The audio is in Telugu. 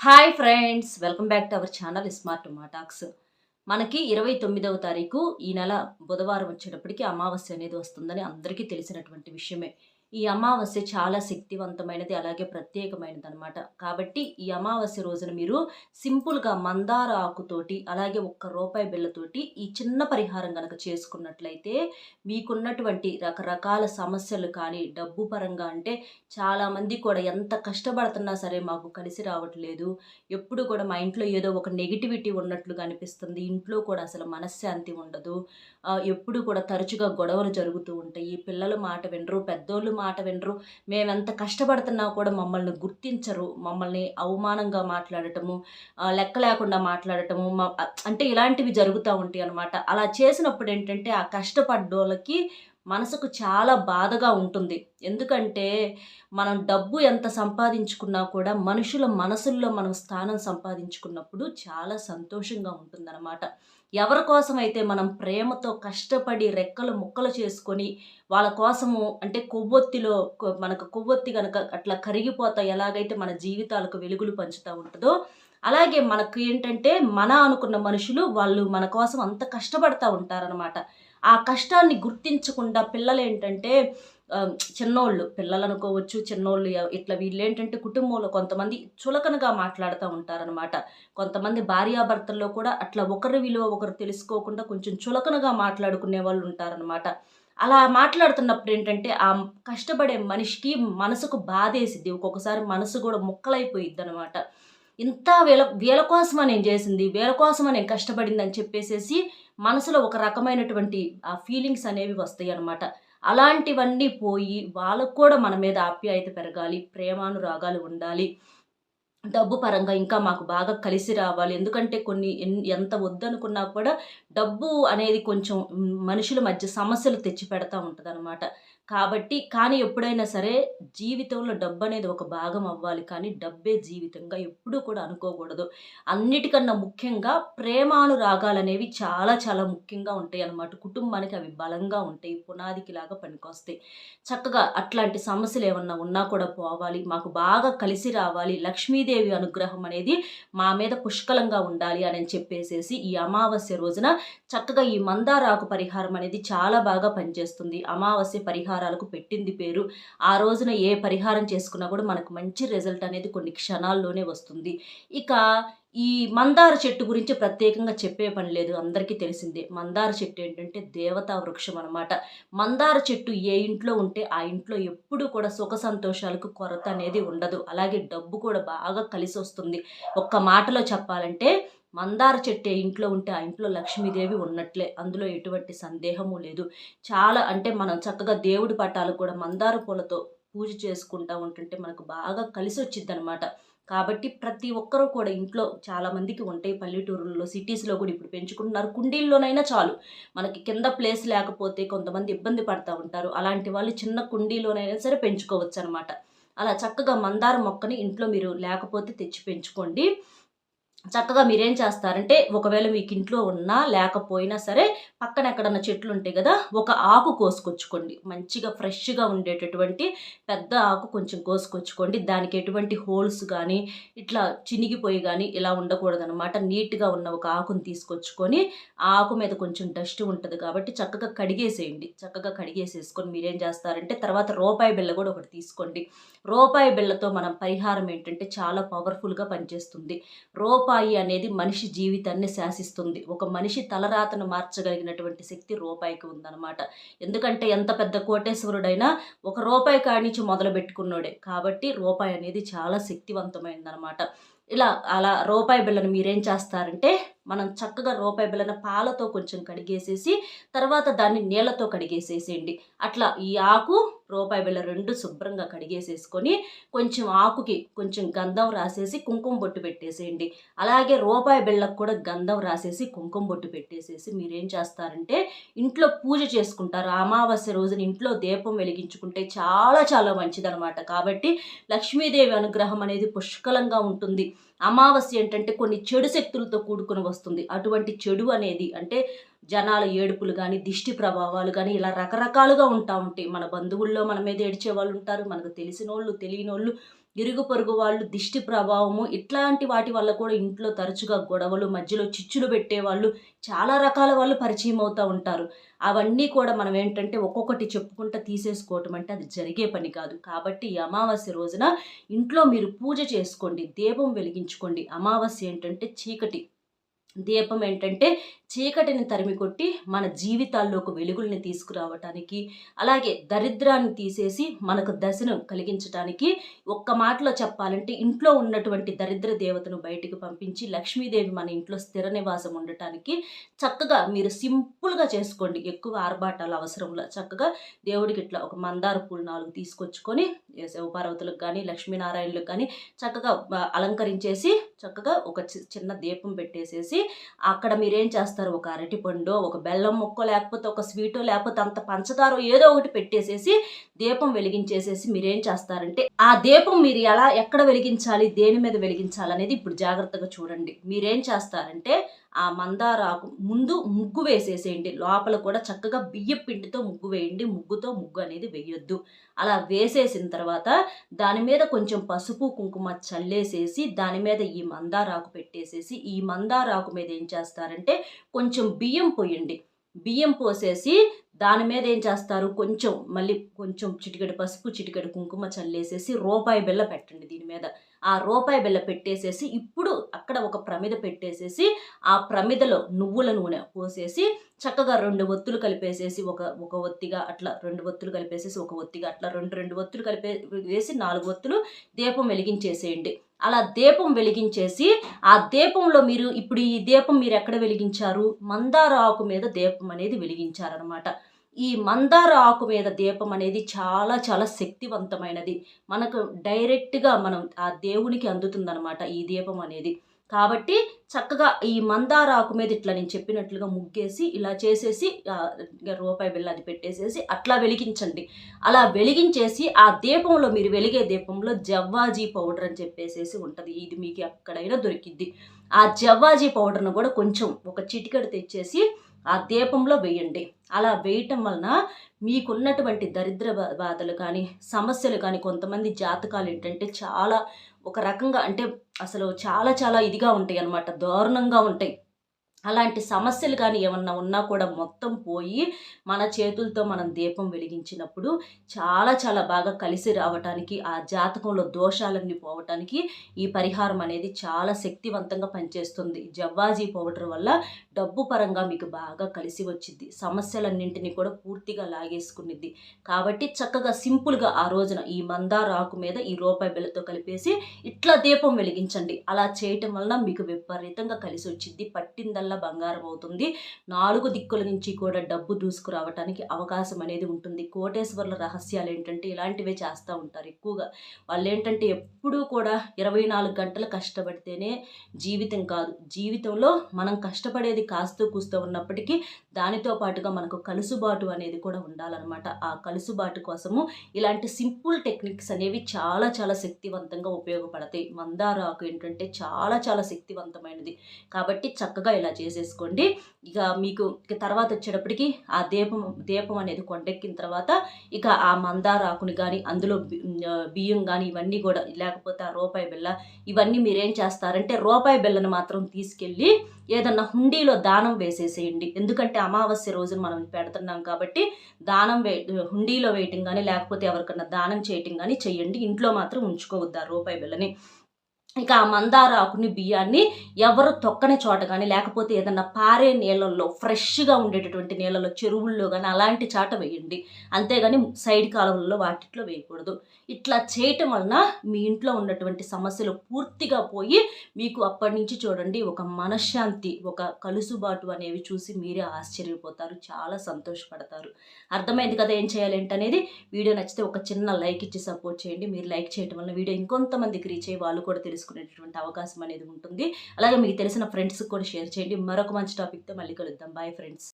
Hi friends, welcome back to our channel smart talks. మనకి 29వ తారీఖు ఈ నెల బుధవారం వచ్చేటప్పటికి అమావాస్య అనేది వస్తుందని అందరికీ తెలిసినటువంటి విషయమే. ఈ అమావాస్య చాలా శక్తివంతమైనది, అలాగే ప్రత్యేకమైనది అనమాట. కాబట్టి ఈ అమావాస్య రోజున మీరు సింపుల్గా మందార ఆకుతోటి అలాగే రూపాయి బిళ్ళతోటి ఈ చిన్న పరిహారం కనుక చేసుకున్నట్లయితే మీకున్నటువంటి రకరకాల సమస్యలు కానీ డబ్బు పరంగా అంటే చాలామంది కూడా ఎంత కష్టపడుతున్నా సరే మాకు కలిసి రావట్లేదు, ఎప్పుడు కూడా మా ఇంట్లో ఏదో ఒక నెగిటివిటీ ఉన్నట్లుగా అనిపిస్తుంది, ఇంట్లో కూడా అసలు మనశ్శాంతి ఉండదు, ఎప్పుడు కూడా తరచుగా గొడవలు జరుగుతూ ఉంటాయి, పిల్లలు మాట వినరు, పెద్దోళ్ళు మాట వినరు, మేమెంత కష్టపడుతున్నా కూడా మమ్మల్ని గుర్తించరు, మమ్మల్ని అవమానంగా మాట్లాడటము, లెక్క లేకుండా మాట్లాడటము, అంటే ఇలాంటివి జరుగుతూ ఉంటాయి అన్నమాట. అలా చేసినప్పుడు ఏంటంటే ఆ కష్టపడ్డోళ్ళకి మనసుకు చాలా బాధగా ఉంటుంది. ఎందుకంటే మనం డబ్బు ఎంత సంపాదించుకున్నా కూడా మనుషుల మనసుల్లో మనం స్థానం సంపాదించుకున్నప్పుడు చాలా సంతోషంగా ఉంటుందన్నమాట. ఎవరి కోసమైతే మనం ప్రేమతో కష్టపడి రెక్కలు ముక్కలు చేసుకొని వాళ్ళ కోసము అంటే మనకు కొవ్వొత్తి కనుక అట్లా కరిగిపోతా ఎలాగైతే మన జీవితాలకు వెలుగులు పంచుతూ ఉంటుందో, అలాగే మనకు ఏంటంటే మన అనుకున్న మనుషులు వాళ్ళు మన కోసం అంత కష్టపడతా ఉంటారనమాట. ఆ కష్టాన్ని గుర్తించకుండా పిల్లలేంటంటే చిన్నోళ్ళు పిల్లలు అనుకోవచ్చు, చిన్నోళ్ళు ఇట్లా వీళ్ళేంటంటే కుటుంబంలో కొంతమంది చులకనగా మాట్లాడుతూ ఉంటారనమాట. కొంతమంది భార్యాభర్తల్లో కూడా అట్లా ఒకరి విలువ ఒకరు తెలుసుకోకుండా కొంచెం చులకనగా మాట్లాడుకునే వాళ్ళు ఉంటారనమాట. అలా మాట్లాడుతున్నప్పుడు ఏంటంటే ఆ కష్టపడే మనిషికి మనసుకు బాధేసిద్ది. ఒక్కొక్కసారి మనసు కూడా ముక్కలైపోయిద్దనమాట. ఇంత వీళ్ళ వీళ్ళ కోసమా నేను చేసింది, వీళ్ళ కోసమా నేను కష్టపడిందని చెప్పేసేసి మనసులో ఒక రకమైనటువంటి ఆ ఫీలింగ్స్ అనేవి వస్తాయి అన్నమాట. అలాంటివన్నీ పోయి వాళ్ళకు కూడా మన మీద ఆప్యాయత పెరగాలి, ప్రేమానురాగాలు ఉండాలి, డబ్బు పరంగా ఇంకా మాకు బాగా కలిసి రావాలి. ఎందుకంటే కొన్ని ఎంత వద్దనుకున్నా కూడా డబ్బు అనేది కొంచెం మనుషుల మధ్య సమస్యలు తెచ్చి పెడతా ఉంటదనమాట. కానీ ఎప్పుడైనా సరే జీవితంలో డబ్బనేది ఒక భాగం అవ్వాలి, కానీ డబ్బే జీవితంగా ఎప్పుడూ కూడా అనుకోకూడదు. అన్నిటికన్నా ముఖ్యంగా ప్రేమానురాగాలనేవి చాలా చాలా ముఖ్యంగా ఉంటాయన్నమాట. కుటుంబానికి అవి బలంగా ఉంటాయి, పునాదికి లాగా పనికొస్తాయి. చక్కగా అట్లాంటి సమస్యలేమన్నా ఉన్నా కూడా పోవాలి, మాకు బాగా కలిసి రావాలి, లక్ష్మీదేవి అనుగ్రహం అనేది మా మీద పుష్కలంగా ఉండాలి అని చెప్పేసేసి ఈ అమావాస్య రోజున చక్కగా ఈ మందారాకు పరిహారం అనేది చాలా బాగా పనిచేస్తుంది. అమావాస్య పరిహారాలకు పెట్టింది పేరు. ఆ రోజున ఏ పరిహారం చేసుకున్నా కూడా మనకు మంచి రిజల్ట్ అనేది కొన్ని క్షణాల్లోనే వస్తుంది. ఇక ఈ మందార చెట్టు గురించి ప్రత్యేకంగా చెప్పే పని లేదు, అందరికీ తెలిసిందే. మందార చెట్టు ఏంటంటే దేవతా వృక్షం అనమాట. మందార చెట్టు ఏ ఇంట్లో ఉంటే ఆ ఇంట్లో ఎప్పుడు కూడా సుఖ సంతోషాలకు కొరత అనేది ఉండదు, అలాగే డబ్బు కూడా బాగా కలిసి వస్తుంది. ఒక్క మాటలో చెప్పాలంటే మందార చెట్టు ఏ ఇంట్లో ఉంటే ఆ ఇంట్లో లక్ష్మీదేవి ఉన్నట్లే, అందులో ఎటువంటి సందేహము లేదు. చాలా అంటే మనం చక్కగా దేవుడి పటాలకు కూడా మందార పూలతో పూజ చేసుకుంటా ఉంటుంటే మనకు బాగా కలిసి వచ్చిద్దనమాట. కాబట్టి ప్రతి ఒక్కరూ కూడా ఇంట్లో చాలా మందికి ఉంటాయి, పల్లెటూరుల్లో సిటీస్లో కూడా ఇప్పుడు పెంచుకుంటున్నారు. కుండీల్లోనైనా చాలు, మనకి కింద ప్లేస్ లేకపోతే కొంతమంది ఇబ్బంది పడతా ఉంటారు, అలాంటి వాళ్ళు చిన్న కుండీలోనైనా సరే పెంచుకోవచ్చు అనమాట. అలా చక్కగా మందార మొక్కని ఇంట్లో మీరు లేకపోతే తెచ్చి పెంచుకోండి. చక్కగా మీరేం చేస్తారంటే ఒకవేళ మీకు ఇంట్లో ఉన్నా లేకపోయినా సరే పక్కన ఎక్కడన్నా చెట్లు ఉంటాయి కదా, ఒక ఆకు కోసుకొచ్చుకోండి, మంచిగా ఫ్రెష్గా ఉండేటటువంటి పెద్ద ఆకు కొంచెం కోసుకొచ్చుకోండి. దానికి ఎటువంటి హోల్స్ కానీ ఇట్లా చినిగిపోయి కానీ ఇలా ఉండకూడదనమాట. నీట్గా ఉన్న ఒక ఆకుని తీసుకొచ్చుకొని ఆ ఆకు మీద కొంచెం డస్ట్ ఉంటుంది కాబట్టి చక్కగా కడిగేసేయండి. చక్కగా కడిగేసేసుకొని మీరేం చేస్తారంటే తర్వాత రూపాయి బిళ్ళ కూడా ఒకటి తీసుకోండి. రూపాయి బిళ్ళతో మనం పరిహారం ఏంటంటే చాలా పవర్ఫుల్గా పనిచేస్తుంది. రూపాయి అనేది మనిషి జీవితాన్ని శాసిస్తుంది. ఒక మనిషి తలరాతను మార్చగలిగినటువంటి శక్తి రూపాయికి ఉందన్నమాట. ఎందుకంటే ఎంత పెద్ద కోటేశ్వరుడైనా ఒక రూపాయి కాడి నుంచి మొదలు పెట్టుకున్నాడే, కాబట్టి రూపాయి అనేది చాలా శక్తివంతమైనదన్నమాట. అలా రూపాయి బిళ్ళను మీరేం చేస్తారంటే మనం చక్కగా రూపాయి బిళ్ళను పాలతో కొంచెం కడిగేసేసి తర్వాత దాన్ని నీళ్ళతో కడిగేసేసేయండి. అట్లా ఈ ఆకు రూపాయి బిళ్ళ రెండు శుభ్రంగా కడిగేసేసుకొని కొంచెం ఆకుకి కొంచెం గంధం రాసేసి కుంకుమ బొట్టు పెట్టేసేయండి. అలాగే రూపాయి బిళ్ళకు కూడా గంధం రాసేసి కుంకుమ బొట్టు పెట్టేసేసి మీరేం చేస్తారంటే ఇంట్లో పూజ చేసుకుంటారు. అమావాస్య రోజున ఇంట్లో దీపం వెలిగించుకుంటే చాలా చాలా మంచిదనమాట. కాబట్టి లక్ష్మీదేవి అనుగ్రహం అనేది పుష్కలంగా ఉంటుంది. అమావాస్య ఏంటంటే కొన్ని చెడు శక్తులతో కూడుకుని వస్తుంది. అటువంటి చెడు అనేది అంటే జనాల ఏడుపులు కానీ దిష్టి ప్రభావాలు కానీ ఇలా రకరకాలుగా ఉంటాయి. మన బంధువుల్లో మన మీద ఏడ్చే వాళ్ళు ఉంటారు, మనకు తెలిసినోళ్ళు తెలియనోళ్ళు ఇరుగు పొరుగు వాళ్ళు దిష్టి ప్రభావము ఇట్లాంటి వాటి వల్ల కూడా ఇంట్లో తరచుగా గొడవలు, మధ్యలో చిచ్చులు పెట్టేవాళ్ళు, చాలా రకాల వాళ్ళు పరిచయం అవుతూ ఉంటారు. అవన్నీ కూడా మనం ఏంటంటే ఒక్కొక్కటి చెప్పుకుంటా తీసేసుకోవటం అంటే అది జరిగే పని కాదు. కాబట్టి ఈ అమావాస్య రోజున ఇంట్లో మీరు పూజ చేసుకోండి, దీపం వెలిగించుకోండి. అమావాస్య ఏంటంటే చీకటి, దీపం ఏంటంటే చీకటిని తరిమి కొట్టి మన జీవితాల్లోకి వెలుగుల్ని తీసుకురావటానికి, అలాగే దరిద్రాన్ని తీసేసి మనకు దశను కలిగించటానికి, ఒక్క మాటలో చెప్పాలంటే ఇంట్లో ఉన్నటువంటి దరిద్ర దేవతను బయటికి పంపించి లక్ష్మీదేవి మన ఇంట్లో స్థిర నివాసం ఉండటానికి చక్కగా మీరు సింపుల్గా చేసుకోండి. ఎక్కువ ఆర్భాటాలు అవసరంలో చక్కగా దేవుడికి ఇట్లా ఒక మందార పూలు 4 తీసుకొచ్చుకొని శివపార్వతులకు కానీ లక్ష్మీనారాయణులకు కానీ చక్కగా అలంకరించేసి చక్కగా ఒక చిన్న దీపం పెట్టేసేసి అక్కడ మీరేం చేస్తారు, ఒక అరటిపండు, ఒక బెల్లం ముక్క, లేకపోతే ఒక స్వీటో, లేకపోతే అంత పంచదారో ఏదో ఒకటి పెట్టేసేసి దీపం వెలిగించేసేసి మీరేం చేస్తారంటే ఆ దీపం మీరు ఎక్కడ వెలిగించాలి, దేని మీద వెలిగించాలి అనేది ఇప్పుడు జాగ్రత్తగా చూడండి. మీరేం చేస్తారంటే ఆ మందారాకు ముందు ముగ్గు వేసేసేయండి. లోపల కూడా చక్కగా బియ్యం పిండితో ముగ్గు వేయండి. ముగ్గుతో ముగ్గు అనేది వేయొద్దు. అలా వేసేసిన తర్వాత దాని మీద కొంచెం పసుపు కుంకుమ చల్లేసేసి దాని మీద ఈ మందారాకు పెట్టేసేసి ఈ మందారాకు మీద ఏం చేస్తారంటే కొంచెం బియ్యం పోయండి. బియ్యం పోసేసి దాని మీద ఏం చేస్తారు, మళ్ళీ కొంచెం చిటికెడు పసుపు, చిటికెడు కుంకుమ చల్లేసేసి రూపాయి బిళ్ళ పెట్టండి దీని మీద. ఆ రూపాయి బిళ్ళ పెట్టేసేసి ఇప్పుడు అక్కడ ఒక ప్రమిద పెట్టేసేసి ఆ ప్రమిదలో నువ్వుల నూనె పోసేసి చక్కగా 2 ఒత్తులు కలిపేసేసి ఒక ఒత్తిగా అట్లా 2 ఒత్తులు కలిపేసేసి ఒక ఒత్తిగా అట్లా 2 ఒత్తులు వేసి 4 ఒత్తులు దీపం వెలిగించేసేయండి. అలా దీపం వెలిగించేసి ఆ దీపంలో ఇప్పుడు ఈ దీపం మీరు ఎక్కడ వెలిగించారు, మందార ఆకు మీద దీపం అనేది వెలిగించారనమాట. ఈ మందార ఆకు మీద దీపం అనేది చాలా చాలా శక్తివంతమైనది. మనకు డైరెక్ట్గా మనం ఆ దేవునికి అందుతుందనమాట ఈ దీపం అనేది. కాబట్టి చక్కగా ఈ మందార ఆకు మీద ఇట్లా నేను చెప్పినట్లుగా ముగ్గేసి ఇలా చేసేసి రూపాయి బిళ్ళ అది పెట్టేసేసి అట్లా వెలిగించండి. అలా వెలిగించేసి ఆ దీపంలో మీరు వెలిగే దీపంలో జవ్వాజీ పౌడర్ అని చెప్పేసేసి ఉంటుంది. ఇది మీకు ఎక్కడైనా దొరికిద్ది. ఆ జవ్వాజీ పౌడర్ను కూడా కొంచెం ఒక చిటికెడు తెచ్చేసి ఆ దీపంలో వేయండి. అలా వేయటం వలన మీకున్నటువంటి దరిద్ర బాధలు కానీ సమస్యలు కానీ, కొంతమంది జాతకాలు ఏంటంటే చాలా ఒక రకంగా అంటే అసలు చాలా చాలా ఇదిగా ఉంటాయి అన్నమాట, దారుణంగా ఉంటాయి. అలాంటి సమస్యలు కానీ ఏమన్నా ఉన్నా కూడా మొత్తం పోయి మన చేతులతో మనం దీపం వెలిగించినప్పుడు చాలా చాలా బాగా కలిసి రావటానికి, ఆ జాతకంలో దోషాలన్నీ పోవటానికి ఈ పరిహారం అనేది చాలా శక్తివంతంగా పనిచేస్తుంది. జవ్వాజీ పౌడర్ వల్ల డబ్బు పరంగా మీకు బాగా కలిసి వచ్చింది, సమస్యలన్నింటినీ కూడా పూర్తిగా లాగేసుకునిద్ది. కాబట్టి చక్కగా సింపుల్గా ఆ రోజున ఈ మందార ఆకు మీద ఈ రూపాయి బిళ్ళతో కలిపేసి ఇట్లా దీపం వెలిగించండి. అలా చేయటం వలన మీకు విపరీతంగా కలిసి వచ్చింది. పట్టిందల్లా బంగారం అవుతుంది. 4 దిక్కుల నుంచి కూడా డబ్బు దూసుకురావటానికి అవకాశం అనేది ఉంటుంది. కోటేశ్వర్ల రహస్యాలు ఏంటంటే ఇలాంటివే చేస్తూ ఉంటారు ఎక్కువగా. వాళ్ళు ఏంటంటే ఎప్పుడూ కూడా 24 గంటలు కష్టపడితేనే జీవితం కాదు, జీవితంలో మనం కష్టపడేది కాస్తూ కూస్తూ ఉన్నప్పటికీ దానితో పాటుగా మనకు కలుసుబాటు అనేది కూడా ఉండాలన్నమాట. ఆ కలుసుబాటు కోసము ఇలాంటి సింపుల్ టెక్నిక్స్ అనేవి చాలా చాలా శక్తివంతంగా ఉపయోగపడతాయి. మందార ఆకు ఏంటంటే చాలా చాలా శక్తివంతమైనది. కాబట్టి చక్కగా ఇలా చేసేసుకోండి. ఇక మీకు తర్వాత వచ్చేటప్పటికి ఆ దీపం అనేది కొండెక్కిన తర్వాత ఇక ఆ మందార ఆకుని కానీ అందులో బియ్యం కానీ ఇవన్నీ కూడా, లేకపోతే ఆ రూపాయి బిళ్ళ, ఇవన్నీ మీరేం చేస్తారంటే రూపాయి బిళ్ళను మాత్రం తీసుకెళ్ళి ఏదన్నా హుండీలో దానం వేసేసేయండి. ఎందుకంటే అమావాస్య రోజున మనం పెడుతున్నాం కాబట్టి హుండీలో వేయటం కానీ లేకపోతే ఎవరికన్నా దానం చేయటం కానీ చెయ్యండి. ఇంట్లో మాత్రం ఉంచుకోవద్దు ఆ రూపాయి బిళ్ళని. ఇక ఆ మందార ఆకుని బియ్యాన్ని ఎవరు తొక్కని చోట కానీ లేకపోతే ఏదన్నా పారే నీళ్ళల్లో, ఫ్రెష్గా ఉండేటటువంటి నీళ్ళలో, చెరువుల్లో కానీ అలాంటి చాట వేయండి. అంతేగాని సైడ్ కాలువల్లో వాటిట్లో వేయకూడదు. ఇట్లా చేయటం వలన మీ ఇంట్లో ఉన్నటువంటి సమస్యలు పూర్తిగా పోయి మీకు అప్పటి నుంచి చూడండి ఒక మనశ్శాంతి, ఒక కలుసుబాటు అనేవి చూసి మీరే ఆశ్చర్యపోతారు, చాలా సంతోషపడతారు. అర్థమైంది కదా ఏం చేయాలి ఏంటనేది. వీడియో నచ్చితే ఒక చిన్న లైక్ ఇచ్చి సపోర్ట్ చేయండి. మీరు లైక్ చేయడం వల్ల వీడియో ఇంకొంతమందికి రీచ్ అయ్యి వాళ్ళు కూడా తెలుసుకునేటటువంటి అవకాశం అనేది ఉంటుంది. అలాగే మీకు తెలిసిన ఫ్రెండ్స్కి కూడా షేర్ చేయండి. మరొక మంచి టాపిక్తో మళ్ళీ కలుద్దాం. Bye friends.